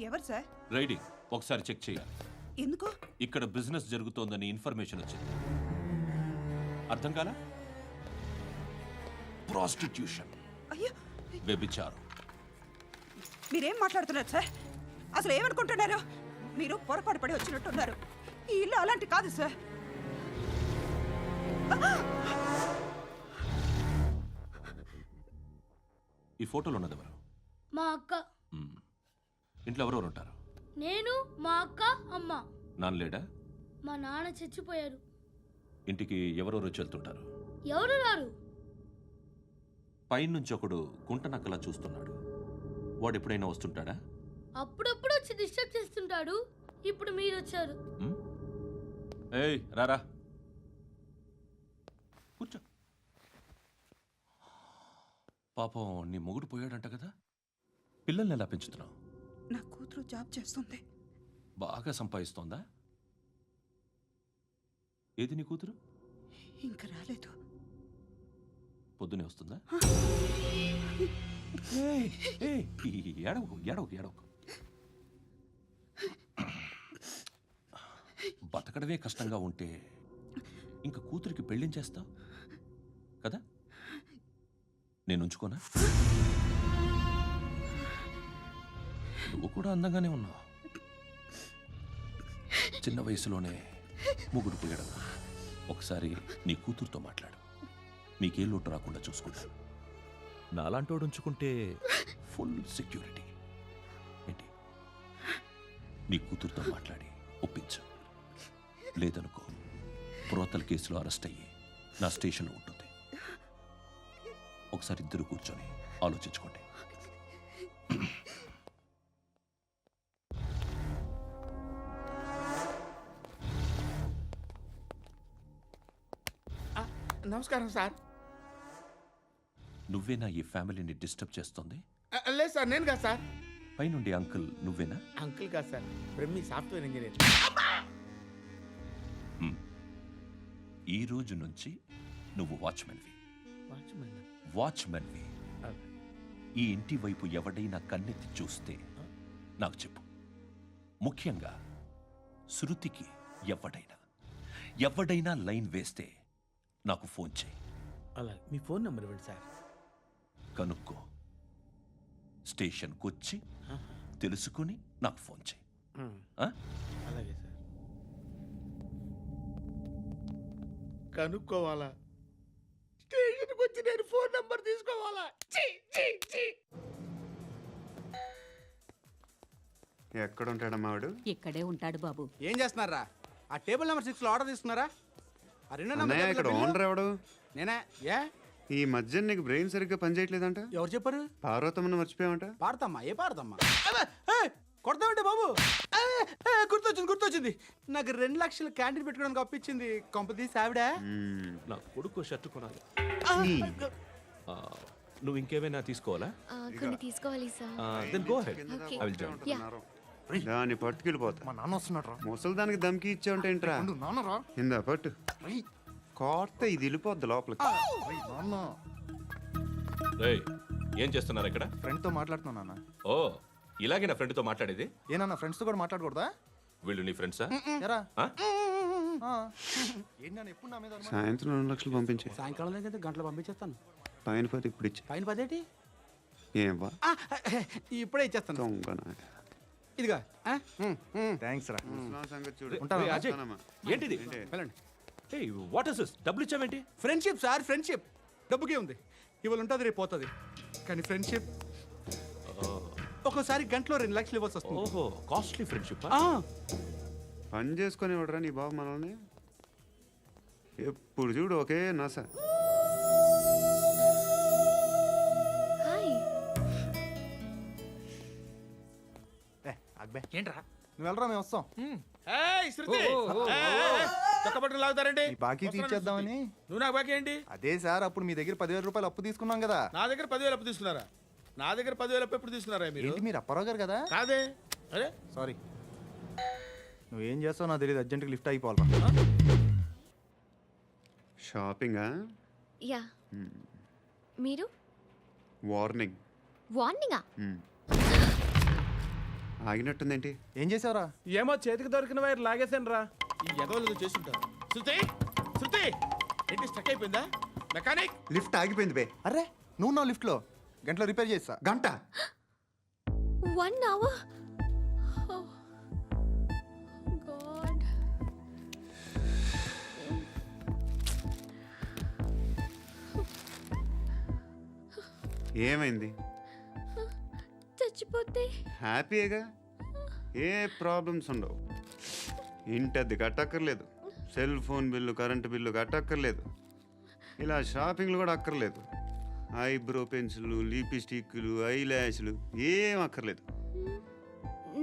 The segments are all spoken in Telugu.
ఎవరు సార్? రైడింగ్ ఒకసారి చెక్ చేయాలి. ఎందుకు? ఇక్కడ బిజినెస్ జరుగుతోందని ఇన్ఫర్మేషన్ వచ్చింది. అర్థం కాలా? ప్రాస్టిట్యూషన్, అయ్యో, వ్యభిచారం. మీరేం మాట్లాడుతున్నారు సార్? అసలు ఏమనుకుంటున్నారు? మీరు పొరపాటు పడి వచ్చినట్టున్నారు. ఈ ఇల్లు అలాంటి కాదు సార్. ఈ ఫోటోలో ఉన్నది ఎవరు? మా అక్క. ఇంట్లో ఎవరెవరు ఉంటారు? నేను, మా అక్క, అమ్మ. నాన్న లేడా? మా నాన్న చచ్చిపోయారు. ఇంటికి ఎవరెవరు వచ్చి వెళ్తుంటారు? ఎవరు రారు. పైనుంచి ఒకడు గుంట నక్కలా చూస్తున్నాడు. వాడు ఎప్పుడైనా వస్తుంటాడా? అప్పుడప్పుడు వచ్చి డిస్టర్బ్ చేస్తుంటాడు. ఇప్పుడు మీరు వచ్చారు. ఏయ్ రారా, కూర్చో. పాపం నీ మొగుడు పోయాడంట కదా, పిల్లల్ని ఎలా పెంచుతున్నావు? నా కూతురు జాబ్ చేస్తుంది. బాగా సంపాదిస్తోందా? ఏది నీ కూతురు? ఇంకా రాలేదు. పొద్దునే వస్తుందా? ఏయ్, ఏయ్, ఏడవకు ఏడవకు ఏడవకు. బతకడమే కష్టంగా ఉంటే ఇంకా కూతురికి పెళ్ళించేస్తావు కదా? నేను ఉంచుకోనా? నువ్వు కూడా అందంగానే ఉన్నావు. చిన్న వయసులోనే ముగ్గురు పోయడం. ఒకసారి నీ కూతురుతో మాట్లాడు. మీకే లోటు రాకుండా చూసుకుంటాను. నాలాంటోడు ఉంచుకుంటే ఫుల్ సెక్యూరిటీ. ఏంటి? నీ కూతురుతో మాట్లాడి ఒప్పించు. లేదనుకో, ప్రోతల కేసులో అరెస్ట్ అయ్యి నా స్టేషన్లో ఉంటుంది. ఒకసారి ఇద్దరు కూర్చొని ఆలోచించుకోండి. నమస్కారం సార్. నువ్వేనా ఈ ఫ్యామిలీని డిస్టర్బ్ చేస్తుంది? లేదు సార్, నేను కాదు సార్. పైనుండి అంకుల్ నువ్వేనా? అంకుల్ కాదు సార్, బ్రహ్మి సాఫ్ట్వేర్ ఇంజనీర్. ఈ రోజు నుంచి నువ్వు వాచ్మెన్వి. వాచ్మెన్వి. ఈ ఇంటి వైపు ఎవడైనా కన్నెత్తి చూస్తే నాకు చెప్పు. ముఖ్యంగా శృతికి ఎవడైనా లైన్ వేస్తే నాకు ఫోన్ చేయి. అలా మీ ఫోన్ నెంబర్ ఇవ్వండి సార్. కనుక్కో, స్టేషన్కి వచ్చి తెలుసుకుని నాకు ఫోన్ చేయి. అలాగే సార్. కనుక్కోవాలా? స్టేషన్కి వచ్చి నేను ఫోన్ నెంబర్ తీసుకోవాలా? ఎక్కడ ఉంటాడమ్మా వాడు? ఇక్కడే ఉంటాడు బాబు. ఏం చేస్తున్నారా? ఆ టేబుల్ నెంబర్ 6 లో ఆర్డర్ తీసుకున్నారా? ఆ రెండో నెంబర్ ఇక్కడ ఓనర్ ఎవడు? నేనే. ఏ ఈ మధ్య నీకు బ్రెయిన్ సరిగ్గా పనిచేయట్లేదంట. ఎవరు చెప్పారు? పార్వతమ్మను మర్చిపోయావంట. పాడతామ్మా? ఏ పాడతామ్మా? కొడతామంటే బాబు. గుర్తొచ్చింది. నాకు 2 లక్షలు క్యాంటీన్ పెట్టుకోవడానికి అప్పించింది కొంపదీసి ఆవిడ. నా కొడుకు షర్టు కొనాలి. నువ్వు ఇంకేమైనా తీసుకోవాలా? కొన్ని తీసుకోవాలి sir. Then go ahead. I will join. దాన్ని పట్టుకెళ్ళిపోతా. మా నాన్న వస్తున్నాడు రా. ముసలి దానికి దమ్కి ఇచ్చావంటే ఏంట్రా? నాన్న రా. ఇందా పట్టు. కోర్త ఇది వెళ్ళిపోద్ది లోపలికి. నాన్న రేయ్, ఏం చేస్తున్నారు ఇక్కడ? ఫ్రెండ్ తో మాట్లాడుతున్నా నాన్న. ఓ, ఇలాగే నా ఫ్రెండ్తో మాట్లాడేది? ఏనా ఫ్రెండ్స్ తో కూడా మాట్లాడకూడదా? వీళ్ళు నీ ఫ్రెండ్సా? ఎరా ఏంటి నాన్న ఎప్పుడు నా మీద అనుమానం? సాయంత్రం 2 లక్షలు పంపించే. సాయంకాలం దగ్గర గంటలు పంపించేస్తాను. పైన పోతే ఇప్పుడు ఇచ్చే. పైన 10 ఏంటి? ఏం వా ఇప్పుడే ఇచ్చేస్తాను. దొంగనా. ఇదిగా థ్యాంక్స్ రా. ముసలాం సంగతి చూడు. రేయ్, అజయ్, ఏంటిది? వెళ్ళండి. ఏయ్, వాట్ ఇస్ దిస్? డబ్బులు ఇచ్చావేంటి? Friendship sir, friendship. డబ్బుకే ఉంది. ఇవాళ ఉంటుంది, రేపు పోతుంది. కానీ ఫ్రెండ్షిప్ ఒక్కోసారి గంటలో 2 లక్షలు ఇవ్వాల్సి వస్తుంది. ఓహో, కాస్ట్లీ ఫ్రెండ్షిప్. పని చేసుకొని ఇవ్వడరా నీ బాబు మనల్ని? ఎప్పుడు చూడు ఒకే నాస. హాయ్. అక్బే ఏంట్రా? నువ్వు వెళ్ళరా, మేము వస్తాం. చక్కబట్టలు లాగుతారండి. ఈ బాకీ తీర్చేద్దామని. నువ్వు నాకు బాకీ ఏంటి? అదే సార్, అప్పుడు మీ దగ్గర 10,000 రూపాయలు అప్పు తీసుకున్నాం కదా. నా దగ్గర 10,000 అప్పు తీసుకున్నారా? నా దగ్గర 10,000 అప్పు ఎప్పుడు తీసుకున్నారా మీరు? ఏంటి మీరు అప్పారావు గారు కదా? కాదే. అరే సారీ. నువ్వేం చేస్తావు నాకు తెలియదు, అర్జెంట్గా లిఫ్ట్ అయిపోవాలి. షాపింగా? యా. మీరు? వార్నింగ్. వార్నింగా? ఆగినట్టుందేంటి? ఏం చేసావురా? ఏమో చేతికి దొరికిన వైర్ లాగేసాను రా. ఈ ఎగవలు చేస్తుంటారు. శృతి శృతి ఏంటి స్టక్ అయిపోయిందా? మెకానిక్ లిఫ్ట్ ఆగిపోయింది బే. అరే నువ్వు నా లిఫ్ట్లో గంటలో రిపేర్ చేస్తా. గంట 1 hour. Oh. God. ఏమైంది? చచ్చిపోతే హ్యాపీగా, ఏ ప్రాబ్లమ్స్ ఉండవు. ఇంటి అద్దె కట్టక్కర్లేదు, cell phone bill, current bill కట్టక్కర్లేదు, ఇలా షాపింగ్లు కూడా అక్కర్లేదు. ఐబ్రో పెన్సిల్లు, లిప్స్టిక్లు, ఐ ల్యాష్లు ఏం అక్కర్లేదు.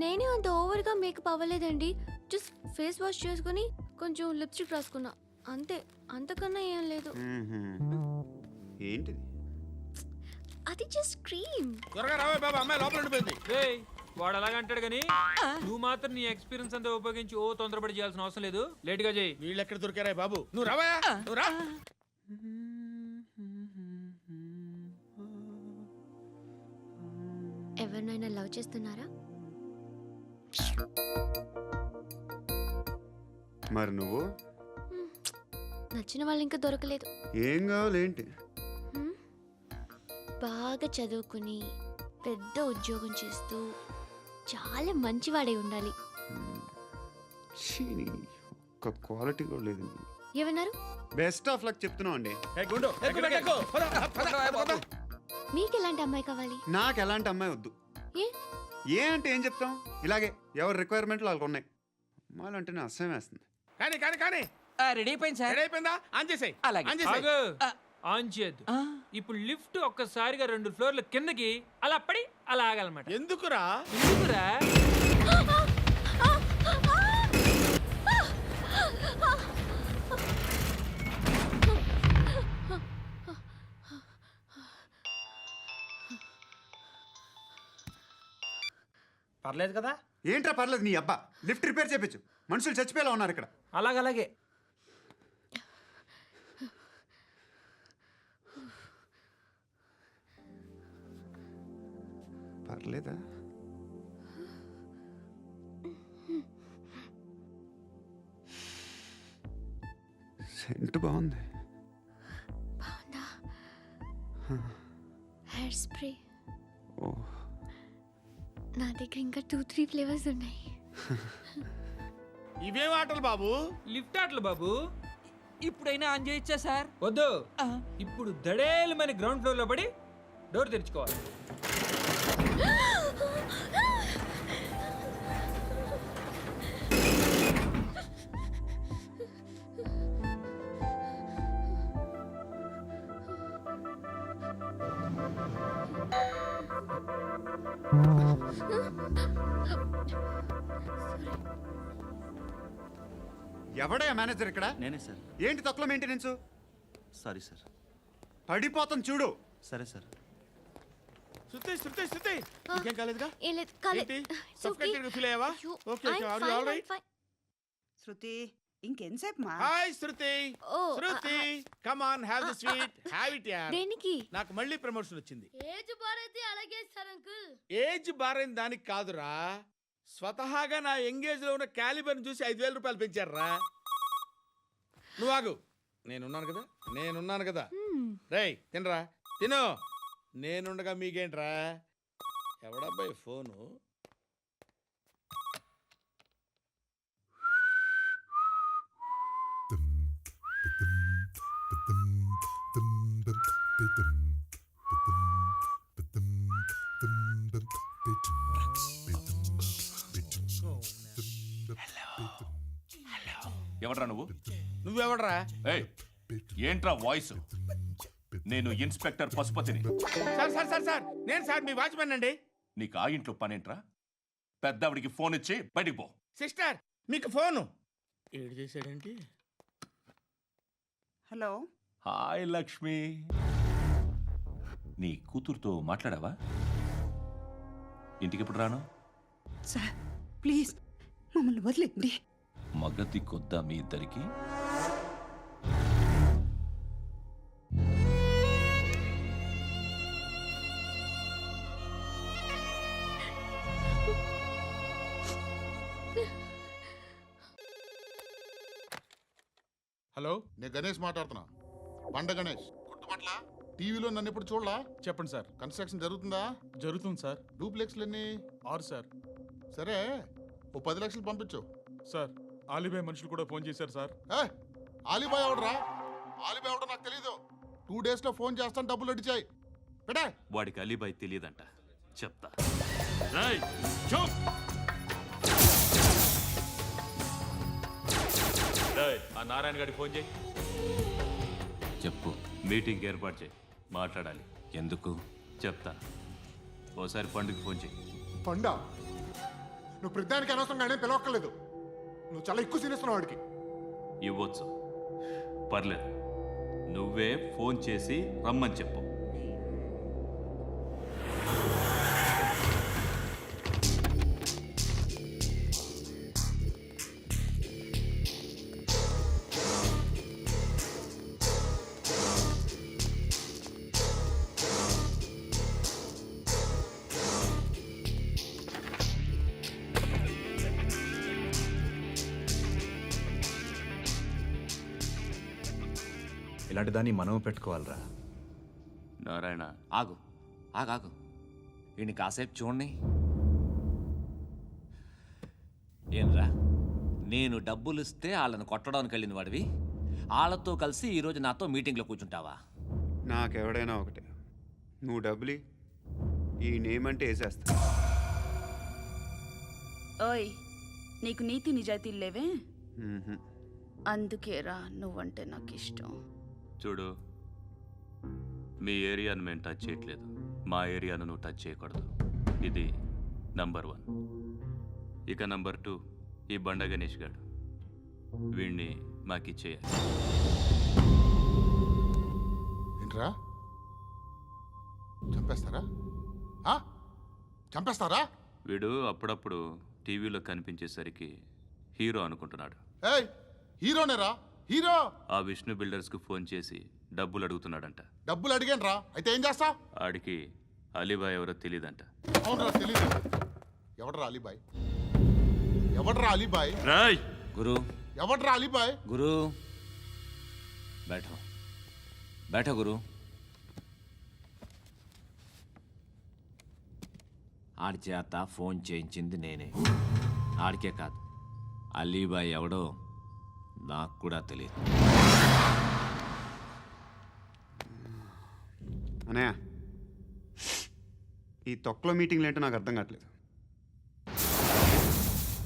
నేనే అంత ఓవర్గా మేకప్ అవ్వలేదండి. జస్ట్ ఫేస్ వాష్ చేసుకుని కొంచెం లిప్స్టిక్ రాసుకున్నా అంతే. అంతకన్నా ఏం లేదు. ఏంటిది? అది జస్ట్ క్రీమ్. త్వరగా రావే బాబా, అమ్మాయి లోపల ఉండిపోయింది. రేయ్, వాడు అలాగంటాడు కానీ నువ్వు మాత్రం నీ ఎక్స్పీరియన్స్ అంతా ఉపయోగించి తొందరపడి చేయాల్సిన అవసరం లేదు. లేట్ గా చేయి. వీళ్ళు ఎక్కడ దొరికారా బాబు? నువ్వు రావా, నువ్వు రా. ఎవరినైనా లవ్ చేస్తున్నారా? మరి నువ్వు? నచ్చిన వాళ్ళు ఇంకా దొరకలేదు. ఏం కావాలేంటి? బాగా చదువుకుని పెద్ద ఉద్యోగం చేస్తూ చాలా మంచివాడే ఉండాలి. ఒక్క క్వాలిటీ కూడా లేదు. ఏమన్నారు? బెస్ట్ ఆఫ్ లక్ చెప్తున్నావు అండి. ఏ గుండు, ఎక్కు, ఎక్కు. పద, పద, పద. మీకు ఎలాంటి అమ్మాయి కావాలి? నాకు ఎలాంటి అమ్మాయి వద్దు. ఏ ఏ అంటే ఏం చెప్తాం, ఇలాగే ఎవరి రిక్వైర్మెంట్లు వాళ్ళకు ఉన్నాయి. అమ్మాయిలు అంటేనే అసహ్యం వేస్తుంది. కానీ కానీ కానీ రెడీ అయిపోయింది రెడీ అయిపోయిందా? ఆన్ చేసేయ్. అలాగే. ఆన్ చేసేయ్. ఆగు. ఆన్ చేయద్దు. ఇప్పుడు లిఫ్ట్ ఒక్కసారిగా 2 ఫ్లోర్ల కిందకి అలా పడి అలా ఆగాలన్నమాట. ఎందుకురా? ఎందుకురా? పర్లేదు కదా? ఏంట్రా పర్లేదు నీ అబ్బా. లిఫ్ట్ రిపేర్ చేయించు, మనుషులు చచ్చిపోయేలా ఉన్నారు ఇక్కడ. అలాగలాగే. పర్లేదా? సెంట్ బాగుంది. బాగుందా? Hair spray. ఓ, నా దగ్గర ఇంకా 2-3 ఫ్లేవర్స్ ఉన్నాయి. ఇవేం ఆటలు బాబు? లిఫ్ట్ ఆటలు బాబు. ఇప్పుడైనా ఆన్ చేయొచ్చా సార్? వద్దు. ఇప్పుడు దడేలమైన గ్రౌండ్ ఫ్లోర్ లో పడి డోర్ తెరుచుకోవాలి. ఎవడయ్యా మేనేజర్ ఇక్కడ? నేనే సార్. ఏంటి తక్కువ మెయింటెనెన్స్? Sorry sir. పడిపోతాం చూడు. సరే సార్. శృతి శృతి శృతి ఇంకేం కాలేదుగా? ఏం లేదు, కాలేదు. ఏంటి? It's Suffocated okay. గా feel అయ్యావా? అయ్యో, Okay, okay. I'm Are you fine, all right? I'm fine. శృతి ఇంకెంతసేపు మా? Hi Shruti. Oh, Shruti come on, have the sweet, have it యార్. దేనికి? నాకు మళ్ళీ ప్రమోషన్ వచ్చింది. ఏజ్ బారైతే అలాగే సార్ అంకుల్. ఏజ్ బారైన దానికి కాదురా, స్వతహాగా నా ఎంగేజ్ లో ఉన్న క్యాలిబర్ చూసి 5,000 రూపాయలు పెంచారా. నువ్వు ఆగు, నేనున్నాను కదా. రేయ్ తినరా, తిను. నేనుండగా మీకేంట్రా? ఎవడబ్బాయి ఫోను? ఎవడ్రా నువ్వు? నువ్వెవడరా? ఏయ్, ఏంట్రా వాయిస్? నేను ఇన్స్పెక్టర్ పశుపతిని. సార్ సార్ సార్ సార్ నేను సార్ మీ వాచ్మెన్ అండి. నీకు ఆ ఇంట్లో పనేంట్రా? పెద్దవిడికి ఫోన్ ఇచ్చి బయటికి పో. సిస్టర్ మీకు ఫోను. ఏడు చేశాడేంటి? హలో. హాయ్ లక్ష్మి. నీ కూతురుతో మాట్లాడావా? ఇంటికి ఎప్పుడు రాను? సార్ ప్లీజ్ మమ్మల్ని వదిలేండి. మగతి కొద్దా మీ ఇద్దరికి? హలో, నేను గణేష్ మాట్లాడుతున్నా. బండ గణేష్ గుర్తుపట్ల? టీవీలో నన్ను ఎప్పుడు చూడలా? చెప్పండి సార్. కన్స్ట్రక్షన్ జరుగుతుందా? జరుగుతుంది సార్. డూప్లెక్స్లు ఎన్ని? 6 సార్. సరే, ఓ 10 లక్షలు పంపించు. సార్, ఆలిబాయ్ మనుషులు కూడా ఫోన్ చేశారు సార్. ఆలిబాయ్ ఎవడరా? ఆలిబాయ్ ఎవడో నాకు తెలీదు. 2 డేస్లో ఫోన్ చేస్తాను, డబ్బులు అడిచాయి. పెడే. వాడికి అలీబాయ్ తెలియదంట, చెప్తా. రేయ్, చూప్. రేయ్, ఆ నారాయణ గారికి ఫోన్ చేయి. చెప్పు. మీటింగ్ ఏర్పాటు చేయి, మాట్లాడాలి. ఎందుకు చెప్తా. ఓసారి పండుగ ఫోన్ చేయి. పండా, నువ్వు ప్రతిదానికి అనవసరంగానే పిలవక్కర్లేదు. నువ్వు చాలా ఎక్కువ సీనిస్తున్నావు వాడికి. ఇవ్వచ్చు, పర్లేదు. నువ్వే ఫోన్ చేసి రమ్మని చెప్పు. ఇలాంటి దాన్ని మనం పెట్టుకోవాలరా. నారాయణ, ఆగు ఆగాగు, వీడిని కాసేపు చూడండి. ఏంరా, నేను డబ్బులు ఇస్తే వాళ్ళని కొట్టడానికి వెళ్ళిన వాడివి, వాళ్ళతో కలిసి ఈరోజు నాతో మీటింగ్లో కూర్చుంటావా? నాకెవడైనా ఒకటే. నువ్వు డబ్బులి, ఈ నేమ్ అంటే వేసేస్తా. ఓయ్, నీకు నీతి నిజాయితీలు లేవే, మ్మ్హ్మ్. అందుకేరా నువ్వంటే నాకు ఇష్టం. చూడు, మీ ఏరియాను మేము టచ్ చేయట్లేదు, మా ఏరియాను నువ్వు టచ్ చేయకూడదు. ఇది నంబర్ 1. ఇక నంబర్ 2, ఈ బండ గణేష్ గారు. వీణ్ణి మాకిచ్చేయాలి. ఏంట్రా, చంపేస్తారా? చంపేస్తారా? వీడు అప్పుడప్పుడు టీవీలో కనిపించేసరికి హీరో అనుకుంటున్నాడు. ఏయ్, హీరోనేరా, హీరో. ఆ విష్ణు బిల్డర్స్కు ఫోన్ చేసి డబ్బులు అడుగుతున్నాడంట. డబ్బులు అడిగాను రా, అయితే ఏం చేస్తా? ఆడికి అలీబాయ్ ఎవరో తెలియదంట. అవునరా, తెలీదు. ఎవడరా అలీబాయ్? ఎవడరా అలీబాయ్? రాయ్ గురు, ఎవడరా అలీబాయ్? గురు బైఠో బైఠో గురు. ఆడి చేత ఫోన్ చేయించింది నేనే. ఆడికే కాదు, అలీబాయ్ ఎవడో నాకు కూడా తెలియదు. అనయ్య, ఈ తొక్కలో మీటింగ్లు ఏంటో నాకు అర్థం కావట్లేదు.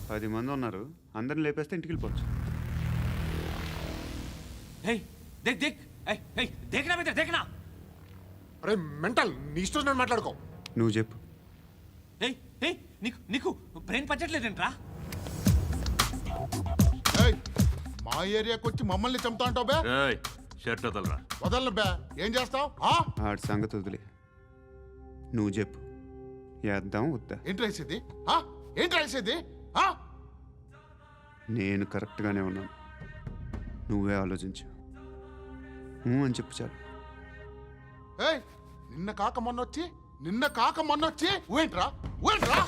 10 మంది ఉన్నారు, అందరిని లేపేస్తే ఇంటికి వెళ్ళిపోవచ్చు. అరే మెంటల్, నీ ఇష్టం మాట్లాడుకో. నువ్వు చెప్పు. నీకు బ్రెయిన్ పచ్చట్లేదంట్రా? ఏయ్, మా ఏరియాకి వచ్చి మమ్మల్ని చంపుతా అంటావు బే? షర్ట్ వదలరా. వదలను బే. ఏం చేస్తావు? ఆడి సంగతి వదిలే, నువ్వు చెప్పు. వేద్దాం వద్దా? ఏంటి రాసేది? ఏంటి రాసేది? నేను కరెక్ట్గానే ఉన్నాను, నువ్వే ఆలోచించు. అని చెప్పు చాలు. ఏయ్, నిన్న కాక మొన్నొచ్చి ఊయంట్రా ఊయంట్రా